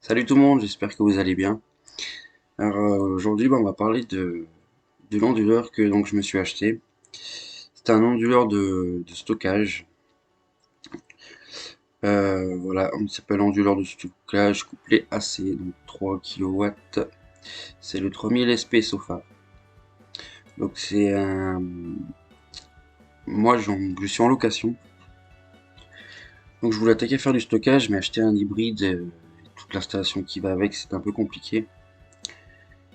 Salut tout le monde, j'espère que vous allez bien. Aujourd'hui, on va parler de l'onduleur que donc je me suis acheté. C'est un onduleur de stockage. Voilà, il s'appelle onduleur de stockage couplé AC, donc 3 kilowatts. C'est le 3000 SP Sofa. Donc c'est un... Moi, je suis en location. Donc je voulais attaquer faire du stockage, mais acheter un hybride, toute l'installation qui va avec, c'est un peu compliqué.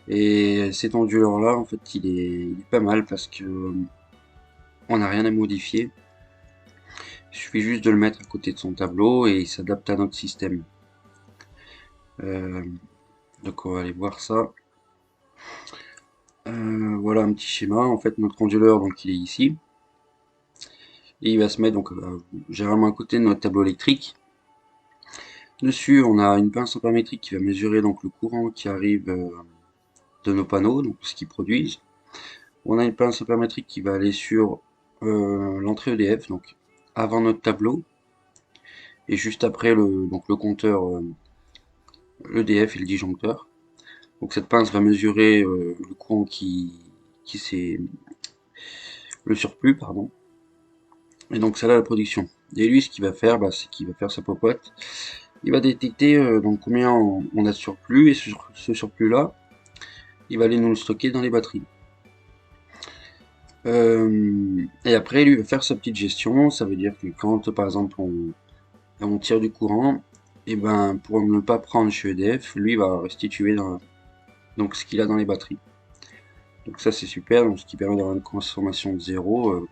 Et cet onduleur là, en fait, il est pas mal parce que on n'a rien à modifier. Il suffit juste de le mettre à côté de son tableau et il s'adapte à notre système. Euh, donc on va aller voir ça. Voilà un petit schéma. En fait, notre onduleur, donc il est ici. Et il va se mettre donc généralement à côté de notre tableau électrique. Dessus, on a une pince ampermétrique qui va mesurer donc le courant qui arrive de nos panneaux, donc ce qu'ils produisent. On a une pince ampermétrique qui va aller sur l'entrée EDF, donc avant notre tableau, et juste après le compteur EDF et le disjoncteur. Donc cette pince va mesurer le courant qui s'est le surplus, pardon. Et donc ça là la production. Et lui, ce qu'il va faire, c'est qu'il va faire sa popote. Il va détecter donc combien on a de surplus, et ce surplus là, il va aller nous le stocker dans les batteries. Et après, lui va faire sa petite gestion. Ça veut dire que quand, par exemple, on tire du courant, et ben pour ne pas prendre chez EDF, lui va restituer donc ce qu'il a dans les batteries. Donc ça c'est super, donc ce qui permet d'avoir une consommation de zéro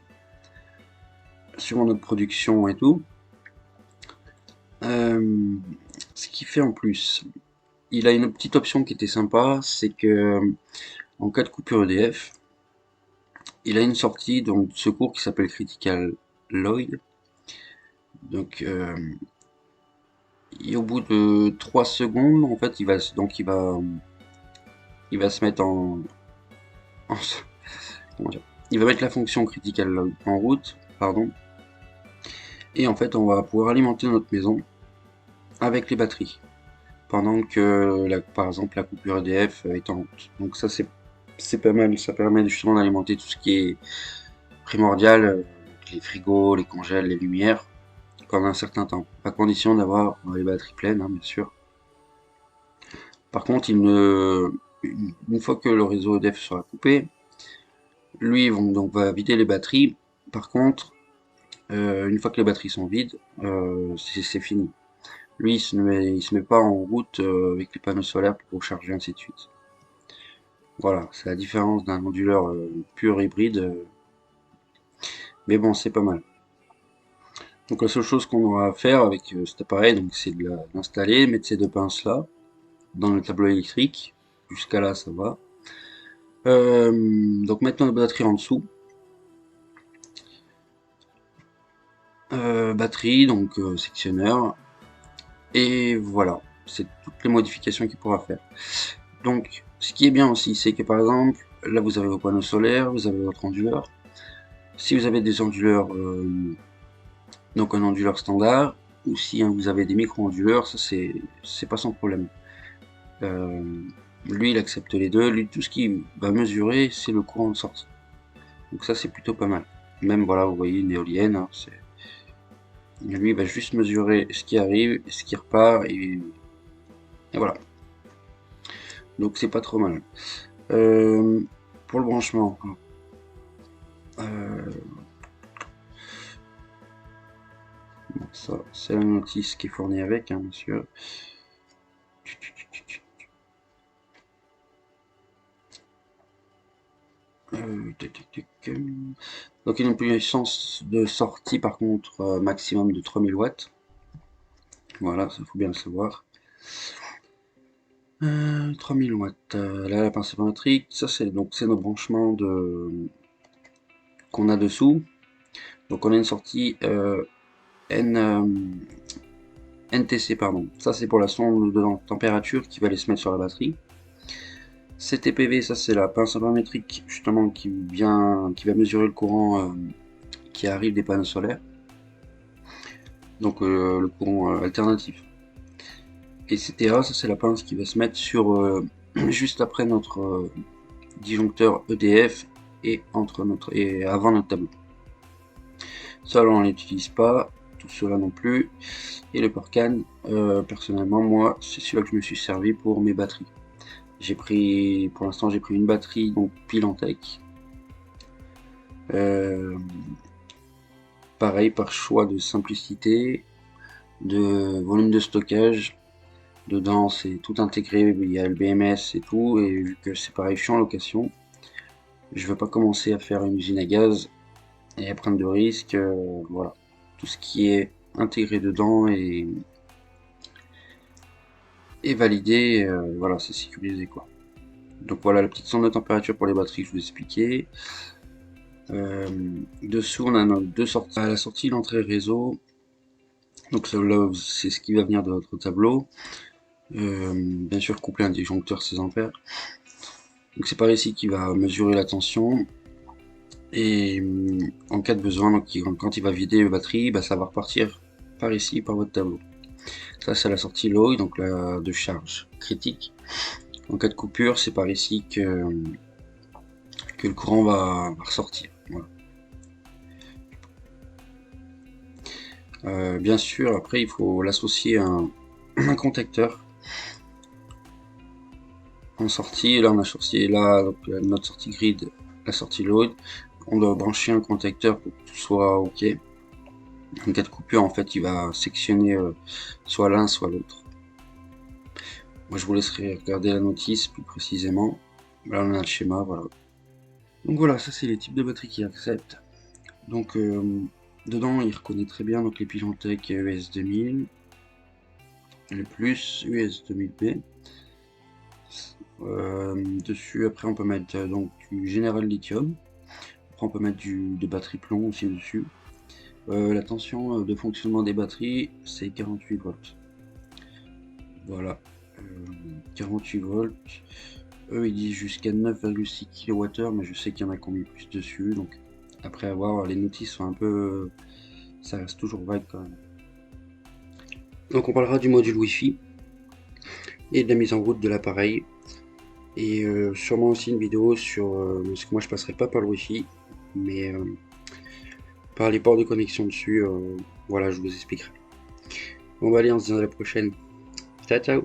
sur notre production et tout. Euh, Ce qu'il fait en plus, il a une petite option qui était sympa, c'est que en cas de coupure EDF, il a une sortie donc de secours qui s'appelle Critical Lloyd. Donc et au bout de 3 secondes, en fait, il va se mettre en comment dire, il va mettre la fonction Critical Lloyd en route, pardon, et en fait, on va pouvoir alimenter notre maison avec les batteries pendant que, par exemple, la coupure EDF est en route. Donc ça, c'est pas mal. Ça permet justement d'alimenter tout ce qui est primordial, les frigos, les congèles, les lumières, pendant un certain temps. À condition d'avoir les batteries pleines, hein, bien sûr. Par contre, une fois que le réseau EDF sera coupé, lui, donc va vider les batteries. Par contre, une fois que les batteries sont vides, c'est fini. Lui, il se met pas en route avec les panneaux solaires pour recharger, ainsi de suite. Voilà, c'est la différence d'un onduleur pur hybride, mais bon, c'est pas mal. Donc la seule chose qu'on aura à faire avec cet appareil, donc c'est de l'installer, mettre ces deux pinces là dans le tableau électrique. Jusqu'à là, ça va. Donc mettre notre batterie en dessous. Batterie, donc sectionneur. Et voilà, c'est toutes les modifications qu'il pourra faire. Donc, ce qui est bien aussi, c'est que par exemple, là vous avez vos panneaux solaires, vous avez votre onduleur. Si vous avez des onduleurs, donc un onduleur standard, ou si vous avez des micro-onduleurs, ça c'est pas son problème. Euh, Lui, il accepte les deux. Lui, tout ce qu'il va mesurer, c'est le courant de sortie. Donc ça, c'est plutôt pas mal. Même, voilà, vous voyez une éolienne, hein, lui, il va juste mesurer ce qui arrive, ce qui repart, et voilà. Donc c'est pas trop mal. Euh, pour le branchement, euh, bon, ça, c'est la notice qui est fournie avec, hein, bien sûr. Donc il a une puissance de sortie par contre maximum de 3000 watts. Voilà, ça faut bien le savoir. 3000 watts. Là, la pince électrique, ça c'est nos branchements qu'on a dessous. Donc on a une sortie NTC, pardon. Ça c'est pour la sonde de température qui va aller se mettre sur la batterie. CTPV, ça c'est la pince métrique justement qui va mesurer le courant qui arrive des panneaux solaires. Donc le courant alternatif. etc. Ça c'est la pince qui va se mettre sur juste après notre disjoncteur EDF et avant notre tableau. Ça on l'utilise pas, tout cela non plus. Et le Porcan, personnellement moi c'est celui-là que je me suis servi pour mes batteries. Pour l'instant j'ai pris une batterie donc pile en tech. Pareil, par choix de simplicité, de volume de stockage. Dedans c'est tout intégré, il y a le BMS et tout, et vu que c'est pareil, je suis en location, je veux pas commencer à faire une usine à gaz et à prendre de risques. Voilà, tout ce qui est intégré dedans et validé, voilà, c'est sécurisé quoi. Donc voilà la petite sonde de température pour les batteries que je vous expliquais. Dessous on a nos deux sorties. À la sortie, l'entrée réseau, donc là c'est ce qui va venir de notre tableau. Bien sûr couplé à un disjoncteur 16 ampères. Donc c'est par ici qui va mesurer la tension. Et en cas de besoin, donc quand il va vider la batterie, bah, ça va repartir par ici, par votre tableau. Ça c'est la sortie low, donc la de charge critique. En cas de coupure, c'est par ici que le courant va ressortir. Voilà. Bien sûr, après il faut l'associer à un contacteur en sortie. Là on a sorti donc, notre sortie grid, la sortie load. On doit brancher un contacteur pour que tout soit ok. En cas de coupure, en fait, il va sectionner soit l'un, soit l'autre. Moi, je vous laisserai regarder la notice plus précisément. Là, on a le schéma, voilà. Donc voilà, ça c'est les types de batteries qu'il accepte. Donc dedans, il reconnaît très bien donc les Pilantec US 2000, les plus US 2000B. Dessus, après, on peut mettre donc du General Lithium. Après, on peut mettre des batteries plomb aussi dessus. La tension de fonctionnement des batteries, c'est 48 volts. Voilà, 48 volts. Eux ils disent jusqu'à 9,6 kWh, mais je sais qu'il y en a qui ont mis plus dessus, donc après avoir, les notices sont un peu, ça reste toujours vague quand même. Donc on parlera du module Wi-Fi et de la mise en route de l'appareil, et sûrement aussi une vidéo sur, parce que moi je passerai pas par le Wi-Fi, mais par les ports de connexion dessus, voilà, je vous expliquerai. Bon bah allez, on se dit à la prochaine. Ciao ciao.